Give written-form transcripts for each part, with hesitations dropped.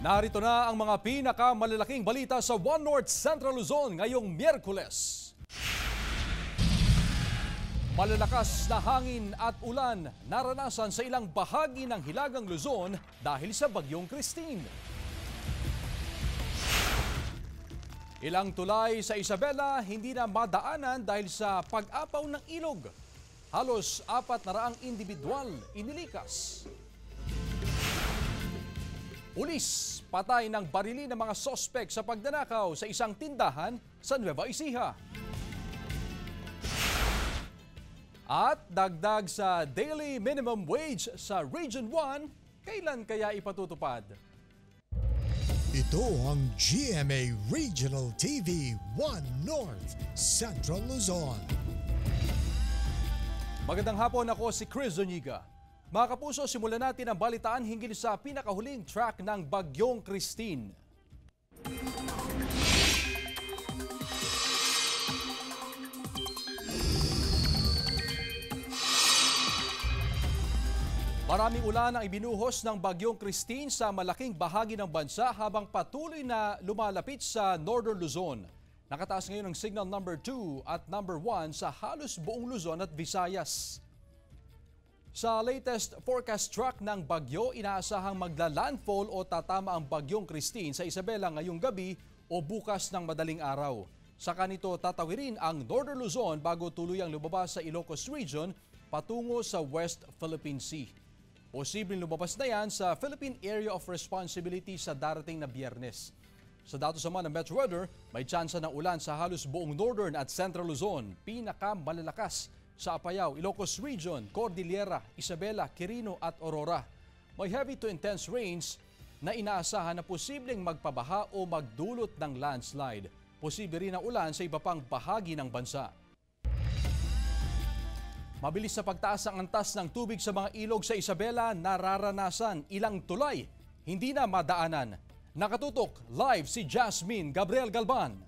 Narito na ang mga pinakamalalaking balita sa One North Central Luzon ngayong Miyerkules. Malalakas na hangin at ulan naranasan sa ilang bahagi ng Hilagang Luzon dahil sa Bagyong Christine. Ilang tulay sa Isabela hindi na madaanan dahil sa pag-apaw ng ilog. Halos 400 individual inilikas. Pulis patay ng barili ng mga sospek sa pagnanakaw sa isang tindahan sa Nueva Ecija. At dagdag sa daily minimum wage sa Region 1, kailan kaya ipatutupad? Ito ang GMA Regional TV 1 North Central Luzon. Magandang hapon, ako si Chris Zuniga. Mga kapuso, simulan natin ang balitaan hinggil sa pinakahuling track ng Bagyong Christine. Maraming ulan ang ibinuhos ng Bagyong Christine sa malaking bahagi ng bansa habang patuloy na lumalapit sa Northern Luzon. Nakataas ngayon ang signal number 2 at number 1 sa halos buong Luzon at Visayas. Sa latest forecast track ng bagyo, inaasahang magla-landfall o tatama ang Bagyong Christine sa Isabela ngayong gabi o bukas ng madaling araw. Saka nito tatawirin ang Northern Luzon bago tuluyang lumabas sa Ilocos Region patungo sa West Philippine Sea. Posibleng lumabas na yan sa Philippine Area of Responsibility sa darating na Biyernes. Sa datos naman ng Metro Weather, may tsansa ng ulan sa halos buong Northern at Central Luzon, pinakamalalakas sa Apayao, Ilocos Region, Cordillera, Isabela, Quirino at Aurora. May heavy to intense rains na inaasahan na posibleng magpabaha o magdulot ng landslide. Posible rin ang ulan sa iba pang bahagi ng bansa. Mabilis sa pagtaas ng antas ng tubig sa mga ilog sa Isabela, nararanasan ilang tulay, hindi na madaanan. Nakatutok live si Jasmine Gabriel Galban.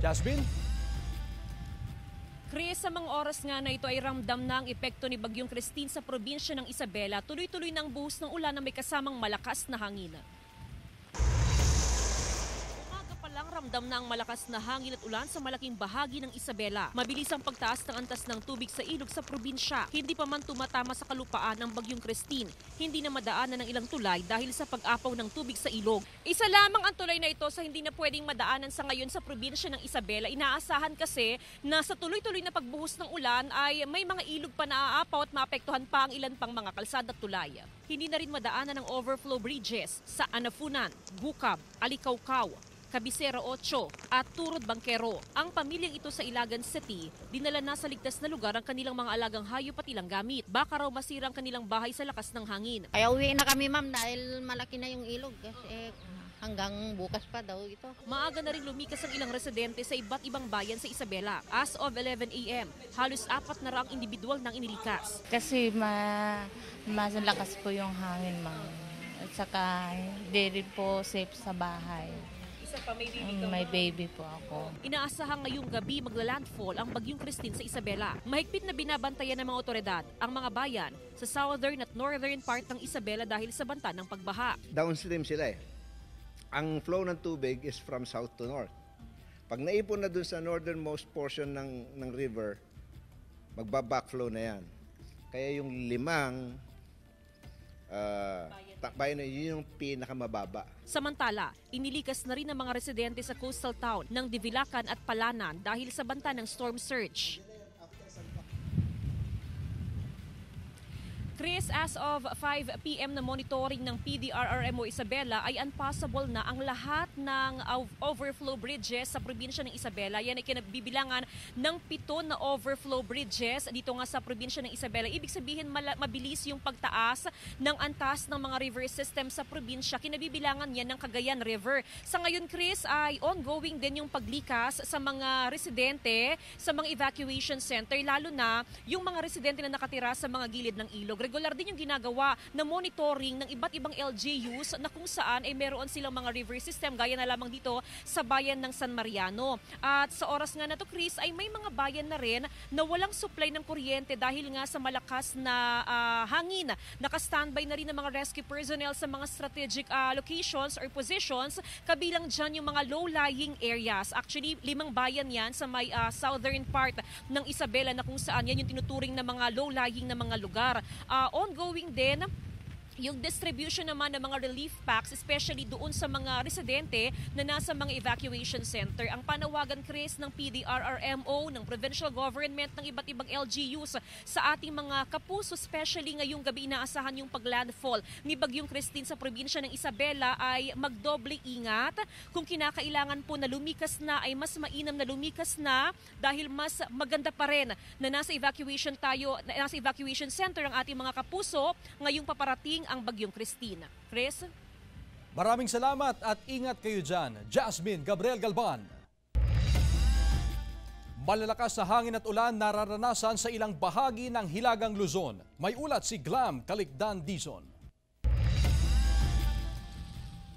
Jasmine? Chris, sa mga oras nga na ito ay ramdam na ang epekto ni Bagyong Christine sa probinsya ng Isabela. Tuloy-tuloy ng buhos ng ulan na may kasamang malakas na hangin. Ramdam na ang malakas na hangin at ulan sa malaking bahagi ng Isabela. Mabilis ang pagtaas ng antas ng tubig sa ilog sa probinsya. Hindi pa man tumatama sa kalupaan ng Bagyong Christine. Hindi na madaanan ng ilang tulay dahil sa pag-apaw ng tubig sa ilog. Isa lamang ang tulay na ito sa hindi na pwedeng madaanan sa ngayon sa probinsya ng Isabela. Inaasahan kasi na sa tuloy-tuloy na pagbuhos ng ulan ay may mga ilog pa na aapaw at maapektuhan pa ang ilan pang mga kalsada at tulay. Hindi na rin madaanan ng overflow bridges sa Anafunan, Bukab, Alicaucao, Cabicera 8 at Turod Bangkero. Ang pamilyang ito sa Ilagan City, dinala na sa ligtas na lugar ang kanilang mga alagang hayop at ilang gamit. Baka raw masira ang kanilang bahay sa lakas ng hangin. Kaya uwi na kami, ma'am, dahil malaki na yung ilog kasi hanggang bukas pa daw ito. Maaga na rin lumikas ang ilang residente sa iba't ibang bayan sa Isabela. As of 11 a.m., halos 4 na raang individual nang inilikas. Kasi malakas po yung hangin, ma'am. At saka hindi rin po safe sa bahay. Isa pa, may baby ka. May baby po ako. Inaasahang ngayong gabi magla-landfall ang Bagyong Christine sa Isabela. Mahigpit na binabantayan ng mga otoridad ang mga bayan sa southern at northern part ng Isabela dahil sa banta ng pagbaha. Downstream sila eh. Ang flow ng tubig is from south to north. Pag naipon na dun sa northernmost portion ng river, magba-backflow na yan. Kaya yung limang bayan, yun yung pinakamababa. Samantala, inilikas na rin ang mga residente sa coastal town ng Divilacan at Palanan dahil sa banta ng storm surge. Chris, as of 5 p.m. na monitoring ng PDRRMO Isabela ay unpassable na ang lahat ng overflow bridges sa probinsya ng Isabela. Yan ay kinabibilangan ng 7 na overflow bridges dito nga sa probinsya ng Isabela. Ibig sabihin mabilis yung pagtaas ng antas ng mga river system sa probinsya. Kinabibilangan yan ng Cagayan River. Sa ngayon, Chris, ay ongoing din yung paglikas sa mga residente sa mga evacuation center, lalo na yung mga residente na nakatira sa mga gilid ng ilog. regular din yung ginagawa na monitoring ng iba't ibang LGUs na kung saan ay meron silang mga river system gaya na lamang dito sa bayan ng San Mariano. At sa oras nga na to, Chris, ay may mga bayan na rin na walang supply ng kuryente dahil nga sa malakas na hangin. Naka-standby na rin ng mga rescue personnel sa mga strategic locations or positions, kabilang dyan yung mga low-lying areas. Actually, 5 bayan yan sa may southern part ng Isabela na kung saan yan yung tinuturing na mga low-lying na mga lugar. Ongoing din yung distribution naman ng mga relief packs, especially doon sa mga residente na nasa mga evacuation center. Ang panawagan, Chris, ng PDRRMO, ng provincial government, ng iba't ibang LGUs sa ating mga kapuso, especially ngayong gabi inaasahan yung paglandfall ni Bagyong Christine sa probinsya ng Isabela, ay magdoble ingat. Kung kinakailangan po na lumikas na, ay mas mainam na lumikas na dahil mas maganda pa rin na nasa evacuation center ang ating mga kapuso ngayong paparating ang Bagyong Christine. Chris? Maraming salamat at ingat kayo dyan. Jasmine Gabriel Galban. Malalakas na hangin at ulan nararanasan sa ilang bahagi ng Hilagang Luzon. May ulat si Glam Calicdan Dizon.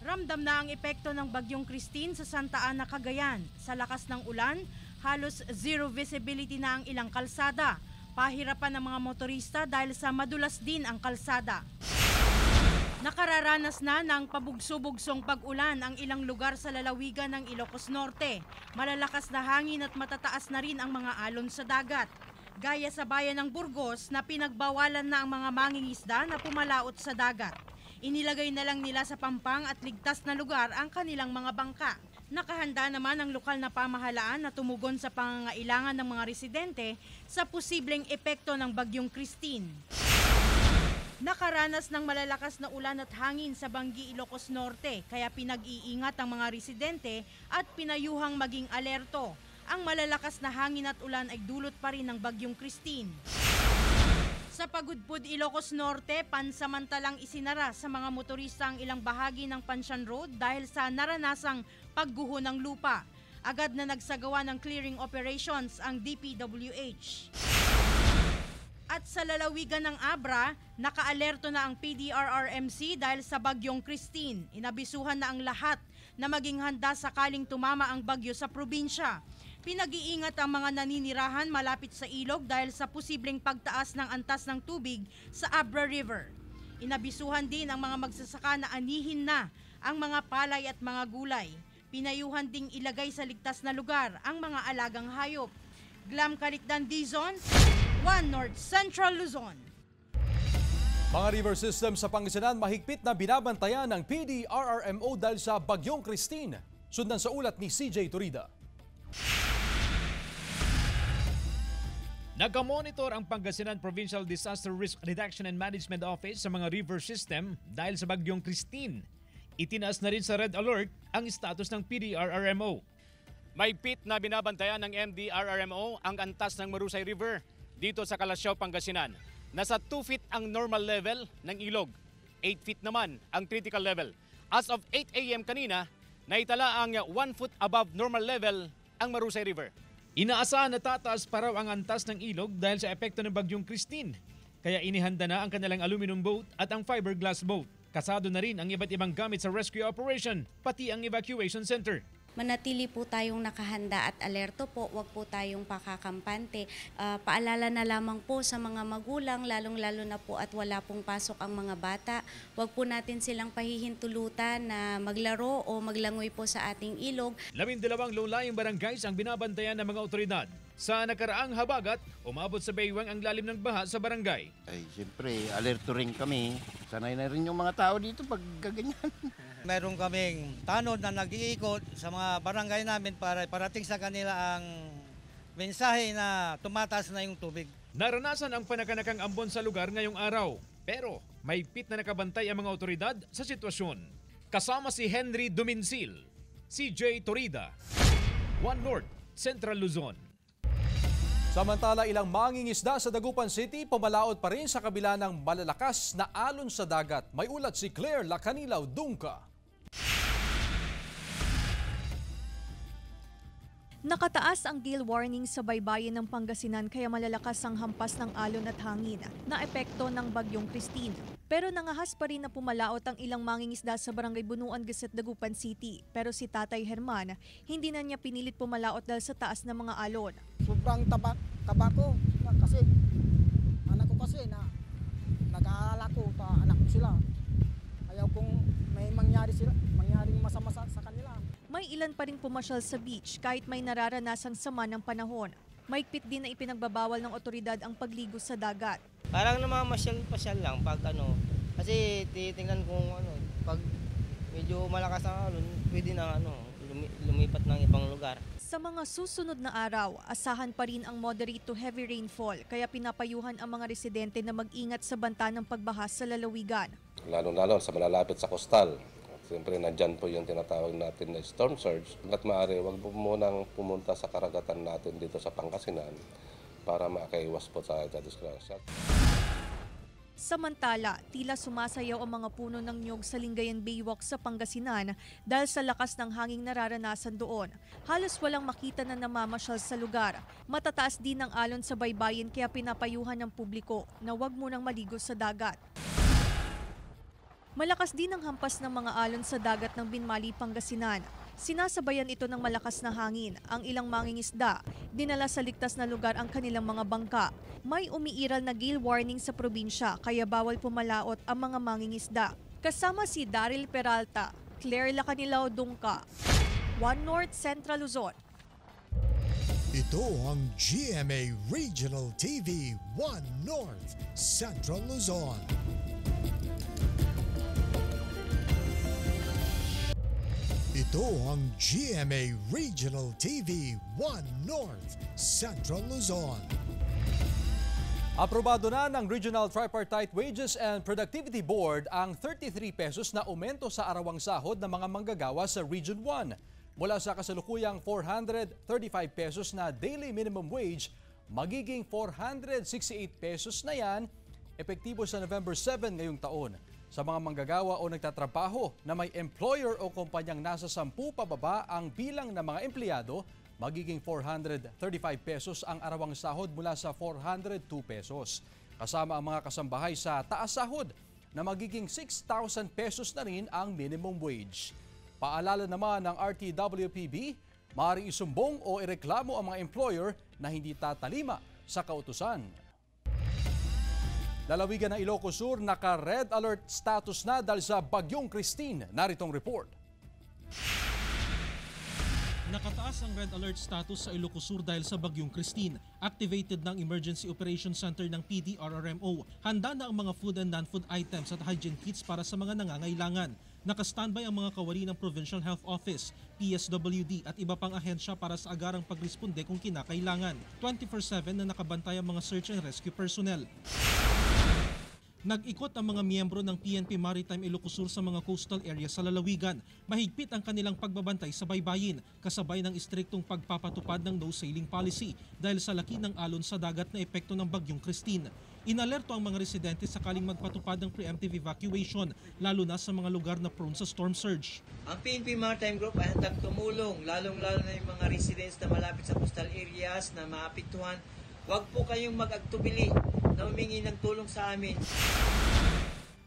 Ramdam na ang epekto ng Bagyong Christine sa Santa Ana, Cagayan. Sa lakas ng ulan, halos zero visibility na ang ilang kalsada. Pahirapan ng mga motorista dahil sa madulas din ang kalsada. Nakararanas na ng pabugso-bugsong pag-ulan ang ilang lugar sa lalawigan ng Ilocos Norte. Malalakas na hangin at matataas na rin ang mga alon sa dagat. Gaya sa bayan ng Burgos na pinagbawalan na ang mga mangingisda na pumalaot sa dagat. Inilagay na lang nila sa pampang at ligtas na lugar ang kanilang mga bangka. Nakahanda naman ang lokal na pamahalaan na tumugon sa pangangailangan ng mga residente sa posibleng epekto ng Bagyong Christine. Nakaranas ng malalakas na ulan at hangin sa Banggi, Ilocos Norte, kaya pinag-iingat ang mga residente at pinayuhang maging alerto. Ang malalakas na hangin at ulan ay dulot pa rin ng Bagyong Christine. Sa Pagudpud, Ilocos Norte, pansamantalang isinara sa mga motorista ang ilang bahagi ng Pansyan Road dahil sa naranasang pagguho ng lupa. Agad na nagsagawa ng clearing operations ang DPWH. At sa lalawigan ng Abra, nakaalerto na ang PDRRMC dahil sa Bagyong Christine. Inabisuhan na ang lahat na maging handa sakaling tumama ang bagyo sa probinsya. Pinag-iingat ang mga naninirahan malapit sa ilog dahil sa posibleng pagtaas ng antas ng tubig sa Abra River. Inabisuhan din ang mga magsasaka na anihin na ang mga palay at mga gulay. Pinayuhan ding ilagay sa ligtas na lugar ang mga alagang hayop. Glam Calicdan Dizon, One North Central Luzon. Mga river system sa Pangasinan mahigpit na binabantayan ng PDRRMO dahil sa Bagyong Christine. Sundan sa ulat ni CJ Turida. Nagka-monitor ang Pangasinan Provincial Disaster Risk Reduction and Management Office sa mga river system dahil sa Bagyong Christine. Itinaas na rin sa red alert ang status ng PDRRMO. Mahigpit na binabantayan ng MDRRMO ang antas ng Marusay River dito sa Calasiao, Pangasinan. Nasa 2 feet ang normal level ng ilog, 8 feet naman ang critical level. As of 8 a.m. kanina, naitala ang 1 foot above normal level ang Marusay River. Inaasahan na tataas pa raw ang antas ng ilog dahil sa epekto ng Bagyong Christine. Kaya inihanda na ang kanilang aluminum boat at ang fiberglass boat. Kasado na rin ang iba't ibang gamit sa rescue operation, pati ang evacuation center. Manatili po tayong nakahanda at alerto po, huwag po tayong pakakampante. Paalala na lamang po sa mga magulang, lalong-lalo na po at wala pong pasok ang mga bata. Huwag po natin silang pahihintulutan na maglaro o maglangoy po sa ating ilog. 12 low-lying barangays ang binabantayan ng mga otoridad. Sa nakaraang habagat, umabot sa baywang ang lalim ng baha sa barangay. Ay, siyempre, alerto rin kami. Sanay na rin yung mga tao dito pag gaganyan. Meron kaming tanod na nag-iikot sa mga barangay namin para parating sa kanila ang mensahe na tumataas na yung tubig. Naranasan ang panakanakang ambon sa lugar ngayong araw. Pero may pit na nakabantay ang mga otoridad sa sitwasyon. Kasama si Henry Duminsil, CJ Torida, One North, Central Luzon. Samantala, ilang mangingisda sa Dagupan City pumalaot pa rin sa kabila ng malalakas na alon sa dagat. May ulat si Claire Lacanilaw Dungka. Nakataas ang gale warning sa baybayin ng Pangasinan kaya malalakas ang hampas ng alon at hangin na epekto ng Bagyong Christine. Pero nangahas pa rin na pumalaot ang ilang mangingisda sa Barangay Bunuan, Gasset, Dagupan City. Pero si Tatay Herman, hindi na niya pinilit pumalaot dahil sa taas ng mga alon. Sobrang kaba ko kasi anak ko kasi na nag-aalala ko pa anak ko sila. Ayaw kung may mangyaring masama sa kanila. May ilan pa rin pumasyal sa beach kahit may nararanasang sama ng panahon. Maigpit din na ipinagbabawal ng otoridad ang pagligo sa dagat. Parang namamasyal-pasyal lang pag kasi titingnan kung pag medyo malakas ang alon, pwede na lumipat ng ibang lugar. Sa mga susunod na araw, asahan pa rin ang moderate to heavy rainfall kaya pinapayuhan ang mga residente na mag-ingat sa banta ng pagbaha sa lalawigan. Lalo-lalo sa malalapit sa coastal. Siyempre, nandyan po yung tinatawag natin na storm surge. At maaari, huwag po munang pumunta sa karagatan natin dito sa Pangasinan para makaiwas po sa disgrasya. Samantala, tila sumasayaw ang mga puno ng nyug sa Lingayen Baywalk sa Pangasinan dahil sa lakas ng hanging nararanasan doon. Halos walang makita na namamasyal sa lugar. Matataas din ang alon sa baybayin kaya pinapayuhan ng publiko na huwag munang maligo sa dagat. Malakas din ang hampas ng mga alon sa dagat ng Binmali, Pangasinan. Sinasabayan ito ng malakas na hangin. Ang ilang mangingisda, dinala sa ligtas na lugar ang kanilang mga bangka. May umiiral na gale warning sa probinsya kaya bawal pumalaot ang mga mangingisda. Kasama si Daryl Peralta, Claire Lacanilao Dungka, One North Central Luzon. Ito ang GMA Regional TV 1 North Central Luzon. Ito ang GMA Regional TV 1 North Central Luzon. Aprobado na ng Regional Tripartite Wages and Productivity Board ang 33 pesos na aumento sa arawang sahod ng mga manggagawa sa Region 1. Mula sa kasalukuyang 435 pesos na daily minimum wage, magiging 468 pesos na yan, epektibo sa November 7 ngayong taon. Sa mga manggagawa o nagtatrabaho na may employer o kumpanyang nasa 10 pababa ang bilang ng mga empleyado, magiging 435 pesos ang arawang sahod mula sa 402 pesos. Kasama ang mga kasambahay sa taas sahod na magiging 6,000 pesos na rin ang minimum wage. Paalala naman ng RTWPB, maaaring isumbong o ireklamo ang mga employer na hindi tatalima sa kautusan. Lalawigan ng Ilocos Sur, naka-red alert status na dahil sa Bagyong Christine. Naritong report. Nakataas ang red alert status sa Ilocos Sur dahil sa Bagyong Christine. Activated ng Emergency Operations Center ng PDRRMO. Handa na ang mga food and non-food items at hygiene kits para sa mga nangangailangan. Naka-standby ang mga kawani ng Provincial Health Office, PSWD at iba pang ahensya para sa agarang pagresponde kung kinakailangan. 24/7 na nakabantay ang mga search and rescue personnel. Nag-ikot ang mga miyembro ng PNP Maritime Ilocos Sur sa mga coastal areas sa lalawigan. Mahigpit ang kanilang pagbabantay sa baybayin, kasabay ng istriktong pagpapatupad ng no sailing policy dahil sa laki ng alon sa dagat na epekto ng Bagyong Christine. Inalerto ang mga residente sakaling magpatupad ng preemptive evacuation, lalo na sa mga lugar na prone sa storm surge. Ang PNP Maritime Group ay handang tumulong, lalong-lalo na yung mga residents na malapit sa coastal areas na maapektuhan. Huwag po kayong mag-agtubili na humingi ng tulong sa amin.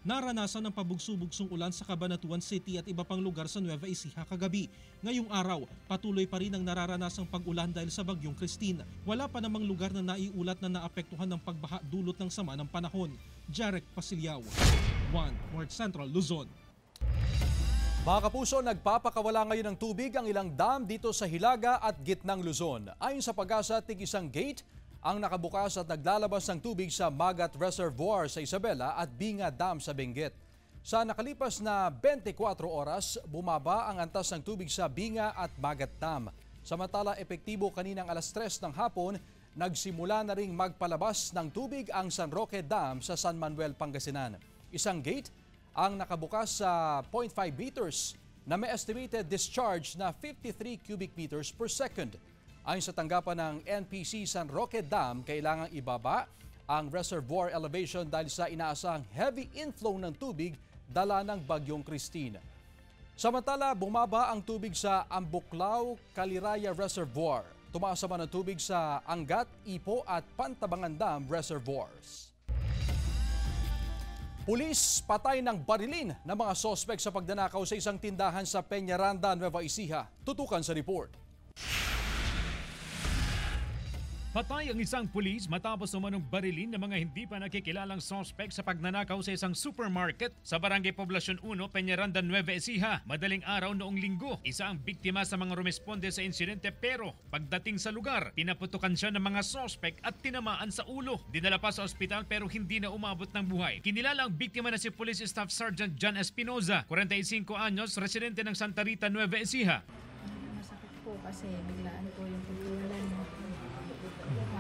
Naranasan ng pabugso-bugsong ulan sa Cabanatuan City at iba pang lugar sa Nueva Ecija kagabi. Ngayong araw, patuloy pa rin ang nararanasang pag-ulan dahil sa Bagyong Christine. Wala pa namang lugar na naiulat na naapektuhan ng pagbaha dulot ng sama ng panahon. Jarek Pasiliao, 1 North Central Luzon. Mga kapuso, nagpapakawala ngayon ng tubig ang ilang dam dito sa Hilaga at gitnang Luzon. Ayon sa Pag-asa, tig-isang gate ang nakabukas at naglalabas ng tubig sa Magat Reservoir sa Isabela at Binga Dam sa Benguet. Sa nakalipas na 24 oras, bumaba ang antas ng tubig sa Binga at Magat Dam. Samantala, epektibo kaninang alas 3 ng hapon, nagsimula na ring magpalabas ng tubig ang San Roque Dam sa San Manuel, Pangasinan. Isang gate ang nakabukas sa 0.5 meters na may estimated discharge na 53 cubic meters per second. Ayon sa tanggapan ng NPC San Roque Dam, kailangang ibaba ang reservoir elevation dahil sa inaasahang heavy inflow ng tubig dala ng Bagyong Christine. Samantala, bumaba ang tubig sa Ambuklao, Caliraya Reservoir. Tumaas naman ang tubig sa Angat, Ipo at Pantabangan Dam Reservoirs. Pulis patay ng barilin ng mga sospek sa pagnanakaw sa isang tindahan sa Peñaranda, Nueva Ecija. Tutukan sa report. Patay ang isang pulis matapos umanong barilin ng mga hindi pa nakikilalang sospek sa pagnanakaw sa isang supermarket sa Barangay Poblacion 1, Peñaranda, Nueva Ecija. Madaling araw noong linggo, isa ang biktima sa mga rumesponde sa insidente pero pagdating sa lugar, pinaputukan siya ng mga sospek at tinamaan sa ulo. Dinala pa sa ospital pero hindi na umabot ng buhay. Kinilala ang biktima na si Police Staff Sergeant John Espinoza, 45 anyos, residente ng Santa Rita, Nueva Ecija. Masakit po kasi biglaan po yung pagtulan.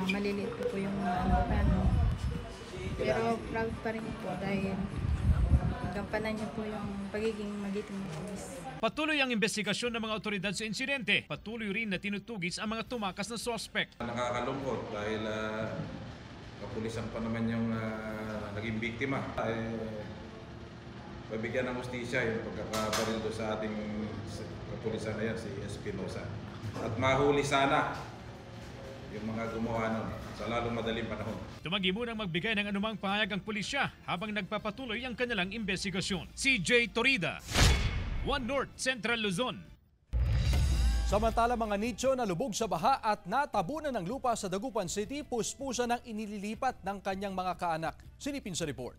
Maliliit po yung ano. Pero proud pa rin po dahil gampanan niya po yung pagiging magiting na pulis. Patuloy ang investigasyon ng mga otoridad sa insidente. Patuloy rin na tinutugis ang mga tumakas na suspect. Nakakalungkot dahil kapulisan pa naman yung naging biktima. Pabigyan ng hustisya yung pagkakabaril doon sa ating kapulisan na yan, si Espinosa. At mahuli sana yung mga gumawa nun sa lalong madaling panahon. Tumanggi munang magbigay ng anumang pahayag ang pulisya habang nagpapatuloy ang kanilang investigasyon. CJ Torida, One North, Central Luzon. Samantala, mga nicho na lubog sa baha at natabunan ng lupa sa Dagupan City, puspusan ng inililipat ng kanyang mga kaanak. Silipin sa report.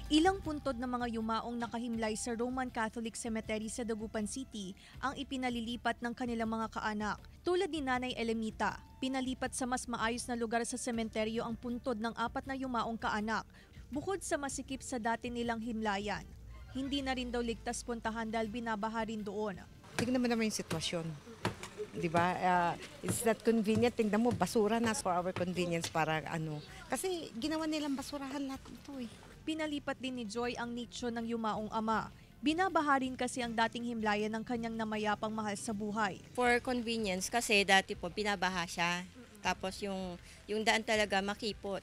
Ilang puntod ng mga yumaong nakahimlay sa Roman Catholic Cemetery sa Dagupan City ang ipinalilipat ng kanilang mga kaanak. Tulad ni Nanay Elemita, pinalipat sa mas maayos na lugar sa sementeryo ang puntod ng 4 na yumaong kaanak. Bukod sa masikip sa dati nilang himlayan, hindi na rin daw ligtas puntahan dahil binabaha rin doon. Tignan mo naman yung sitwasyon. Diba? It's not convenient. Tingnan mo, basura na for our convenience para ano. Kasi ginawa nilang basurahan lahat ito eh. Pinalipat din ni Joy ang nicho ng yumaong ama. Binabaha rin kasi ang dating himlayan ng kanyang namayapang mahal sa buhay. For convenience kasi dati po binabaha siya. Tapos yung daan talaga makipot.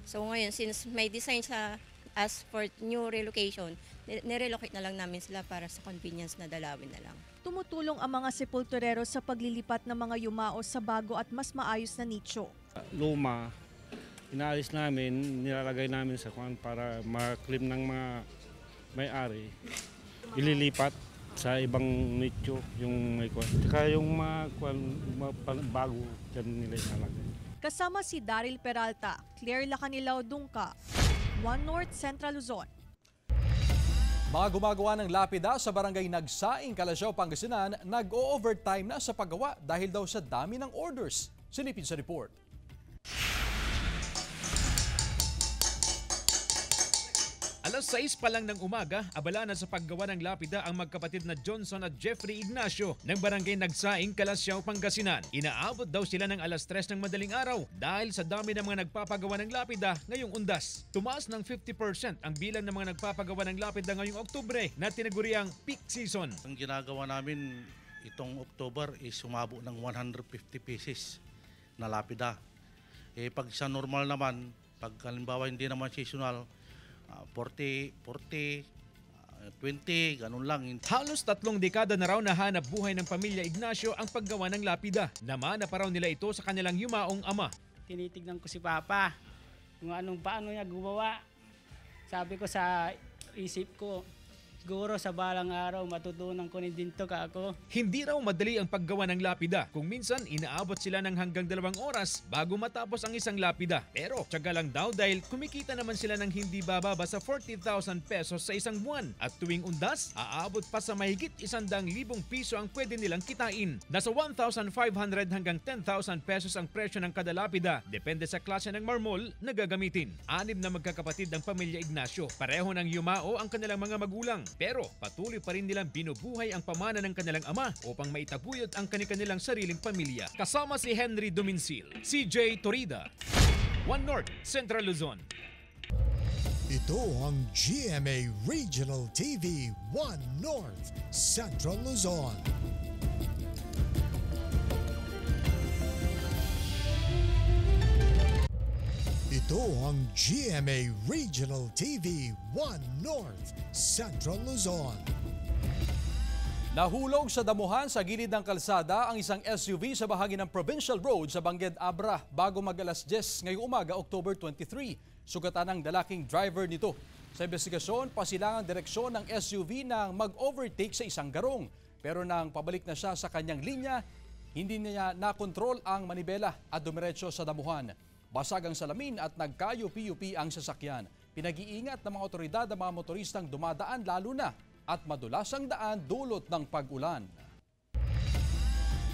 So ngayon since may design sa as for new relocation, nirelocate na lang namin sila para sa convenience na dalawin na lang. Tumutulong ang mga sepulturero sa paglilipat ng mga yumao sa bago at mas maayos na nicho. Luma, inaalis namin, nilalagay namin sa kwan para ma-claim ng mga may-ari. Ililipat sa ibang nicho yung may kwan. Saka yung mga bago dyan nila inalagay. Kasama si Daryl Peralta, Claire Lacanilao Dungka, One North, Central Luzon. Mga gumagawa ng lapida sa barangay Nagsaing, Calasiao, Pangasinan, nag-o-overtime na sa paggawa dahil daw sa dami ng orders. Silipin sa report. Alas 6 pa lang ng umaga, abala na sa paggawa ng lapida ang magkapatid na Johnson at Jeffrey Ignacio ng barangay Nagsaing, Calasiao, Pangasinan. Inaabot daw sila ng alas 3 ng madaling araw dahil sa dami ng mga nagpapagawa ng lapida ngayong undas. Tumaas ng 50% ang bilang ng mga nagpapagawa ng lapida ngayong Oktubre na tinaguriang peak season. Ang ginagawa namin itong October is sumabo ng 150 pieces na lapida. Pag sa normal naman, pag halimbawa hindi naman seasonal, 40, 20, ganun lang. Halos 3 dekada na raw nahanap buhay ng pamilya Ignacio ang paggawa ng lapida. Namana pa raw nila ito sa kanilang yumaong ama. Tinitignan ko si Papa kung paano niya gumawa. Sabi ko sa isip ko, siguro sa balang araw matutunan ko din to ako. Hindi raw madali ang paggawa ng lapida. Kung minsan inaabot sila ng hanggang 2 oras bago matapos ang isang lapida. Pero tiyaga lang daw dahil kumikita naman sila ng hindi bababa sa 40,000 pesos sa isang buwan. At tuwing undas, aabot pa sa mahigit 100,000 piso ang pwede nilang kitain. Nasa 1,500 hanggang 10,000 pesos ang presyo ng kada lapida. Depende sa klase ng marmol na gagamitin. 6 na magkakapatid ang pamilya Ignacio. Pareho ng yumao ang kanilang mga magulang. Pero patuloy pa rin nilang binubuhay ang pamana ng kanilang ama upang maitaguyod ang kanilang sariling pamilya. Kasama si Henry Duminsil, CJ Torida, One North, Central Luzon. Ito ang GMA Regional TV, One North, Central Luzon. Ito ang GMA Regional TV 1 North Central Luzon. Nahulog sa damuhan sa gilid ng kalsada ang isang SUV sa bahagi ng Provincial Road sa Bangged Abra bago mag-alas 10 ngayong umaga, October 23. Sugatan ng dalaking driver nito. Sa investigasyon, pasilangang direksyon ng SUV nang mag-overtake sa isang garong. Pero nang pabalik na siya sa kanyang linya, hindi niya nakontrol ang manibela at dumiretso sa damuhan. Basag ang salamin at nagkayupi-yupi ang sasakyan. Pinag-iingat ng mga otoridad ang mga motoristang dumadaan lalo na at madulas ang daan dulot ng pag-ulan.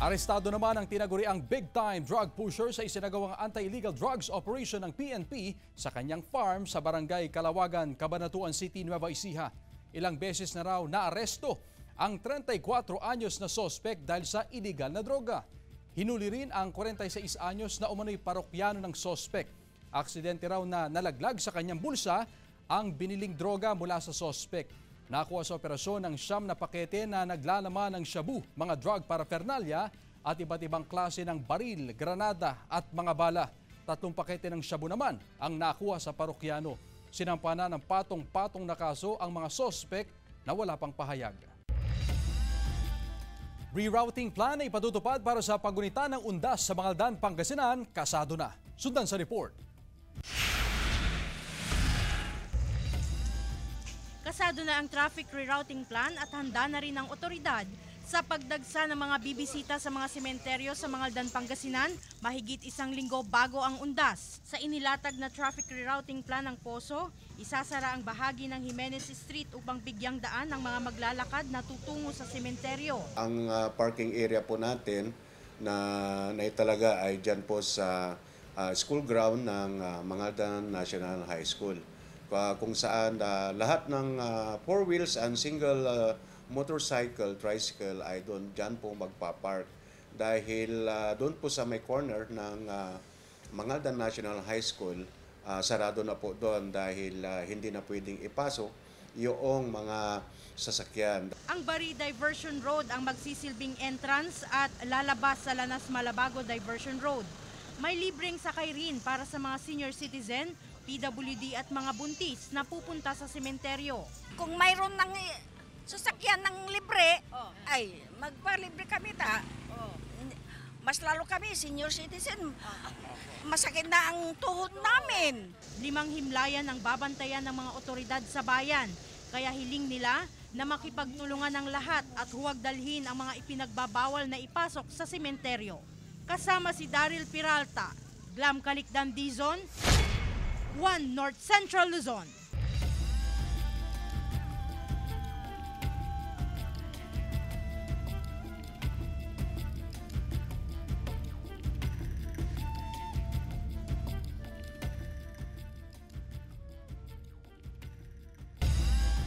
Arestado naman ang tinaguriang big-time drug pusher sa isinagawang anti-illegal drugs operation ng PNP sa kanyang farm sa barangay Kalawagan, Cabanatuan City, Nueva Ecija. Ilang beses na raw naaresto ang 34 anyos na sospek dahil sa illegal na droga. Hinuli rin ang 46 anyos na umano'y parokyano ng sospek. Aksidente raw na nalaglag sa kanyang bulsa ang biniling droga mula sa sospek. Nakuha sa operasyon ng 9 na pakete na naglalaman ng shabu, mga drug paraphernalia at iba't ibang klase ng baril, granada at mga bala. 3 pakete ng shabu naman ang nakuha sa parokyano. Sinampanan ng patong-patong na kaso ang mga sospek na wala pang pahayag. Rerouting plan ay patutupad para sa pagunita ng undas sa Mangaldan, Pangasinan, kasado na. Sundan sa report. Kasado na ang traffic rerouting plan at handa na rin ang otoridad sa pagdagsa ng mga bibisita sa mga sementeryo sa Mangaldan, Pangasinan mahigit 1 linggo bago ang undas. Sa inilatag na traffic rerouting plan ng Poso, isasara ang bahagi ng Jimenez Street upang bigyang daan ng mga maglalakad na tutungo sa sementeryo. Ang parking area po natin na naitalaga ay dyan po sa school ground ng Mangaldan National High School. Kung saan lahat ng 4 wheels and single motorcycle, tricycle ay doon dyan po magpapark. Dahil doon po sa may corner ng Mangaldan National High School, sarado na po doon dahil hindi na pwedeng ipasok yung mga sasakyan. Ang Bari Diversion Road ang magsisilbing entrance at lalabas sa Lanas Malabago Diversion Road. May libreng sakay rin para sa mga senior citizen, PWD at mga buntis na pupunta sa sementeryo. Kung mayroon ng sasakyan ng libre, ay magpa-libre kami mas lalo kami, senior citizen, masakit na ang tuhod namin. 5 himlayan ang babantayan ng mga otoridad sa bayan. Kaya hiling nila na makipagtulungan ng lahat at huwag dalhin ang mga ipinagbabawal na ipasok sa sementeryo. Kasama si Daryl Peralta, Glam Calicdan Dizon, 1 North Central Luzon.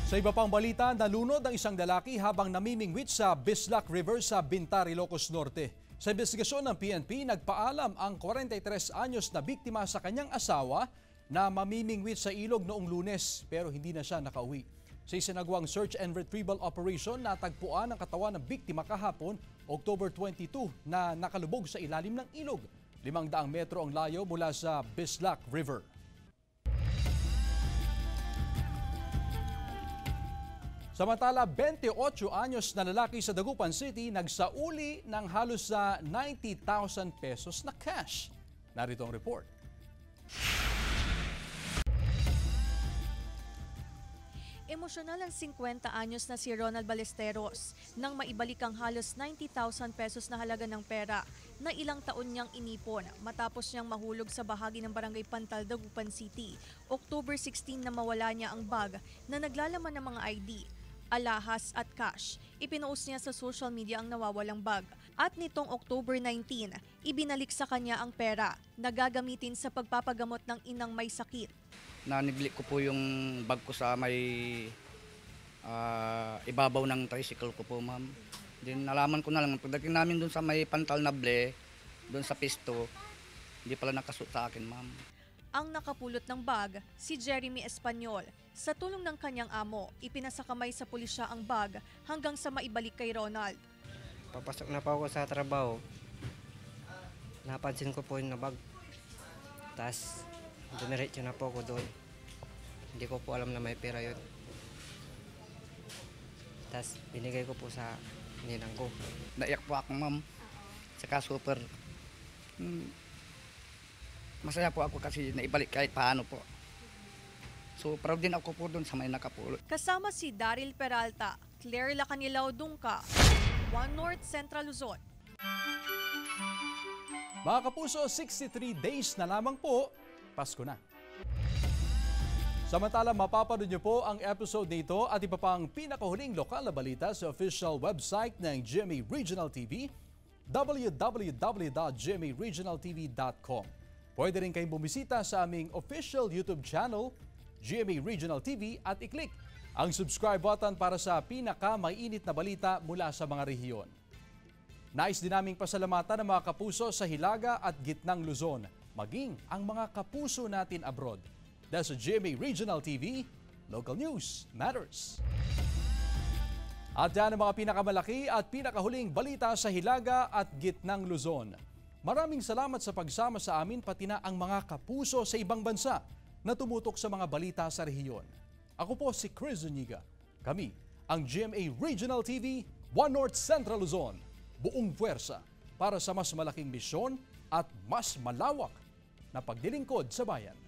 Sa iba pang balita, nalunod ang isang lalaki habang namimingwit sa Bislac River sa Bintar, Ilocos Norte. Sa investigasyon ng PNP, nagpaalam ang 43 anyos na biktima sa kanyang asawa na mamimingwit sa ilog noong Lunes pero hindi na siya nakauwi. Sa isinagawang search and retrieval operation, natagpuan ang katawan ng biktima kahapon, October 22, na nakalubog sa ilalim ng ilog. 500 metro ang layo mula sa Bislac River. Samantala, 28 anyos na lalaki sa Dagupan City nagsauli ng halos sa 90,000 pesos na cash. Narito ang report. Emosyonal ang 50 anyos na si Ronald Ballesteros nang maibalik ang halos 90,000 pesos na halaga ng pera na ilang taon niyang inipon matapos niyang mahulog sa bahagi ng Barangay Pantal, Dagupan City. October 16 na mawala niya ang bag na naglalaman ng mga ID, alahas at cash. Ipinost niya sa social media ang nawawalang bag. At nitong October 19, ibinalik sa kanya ang pera na gagamitin sa pagpapagamot ng inang may sakit. Nanibili ko po yung bag ko sa may ibabaw ng tricycle ko po, ma'am. Then nalaman ko na lang, pagdating namin dun sa may Pantal na ble, dun sa pisto, hindi pala nakasuot sa akin, ma'am. Ang nakapulot ng bag, si Jeremy Espanyol. Sa tulong ng kanyang amo, ipinasakamay sa pulisya ang bag hanggang sa maibalik kay Ronald. Papasok na po ako sa trabaho. Napansin ko po yung bag. Tapos Dumiretso na po ako doon. Hindi ko po alam na may pera yun. Tapos binigay ko po sa ninang ko. Naiyak po ako, ma'am. Saka super. Masaya po ako kasi naibalik kahit paano po. So proud din ako po doon sa may nakapulot. Kasama si Daryl Peralta, Claire Lacanilaw Dungka, One North Central Luzon. Mga kapuso, 63 days na lamang po, Pasko na. Samantala, mapapanood niyo po ang episode nito at iba pang pinakahuling lokal na balita sa official website ng GMA Regional TV, www.gmaregionaltv.com. Pwede rin kayong bumisita sa aming official YouTube channel, GMA Regional TV, at i-click ang subscribe button para sa pinaka-mainit na balita mula sa mga rehiyon. Nais din naming pasalamatan ng mga kapuso sa Hilaga at Gitnang Luzon, maging ang mga kapuso natin abroad. Dahil sa GMA Regional TV, local news matters. At yan ang mga pinakamalaki at pinakahuling balita sa Hilaga at Gitnang Luzon. Maraming salamat sa pagsama sa amin pati na ang mga kapuso sa ibang bansa na tumutok sa mga balita sa rehiyon. Ako po si Chris Zuniga. Kami ang GMA Regional TV, One North Central Luzon. Buong puwersa para sa mas malaking misyon at mas malawak na paglilingkod sa bayan.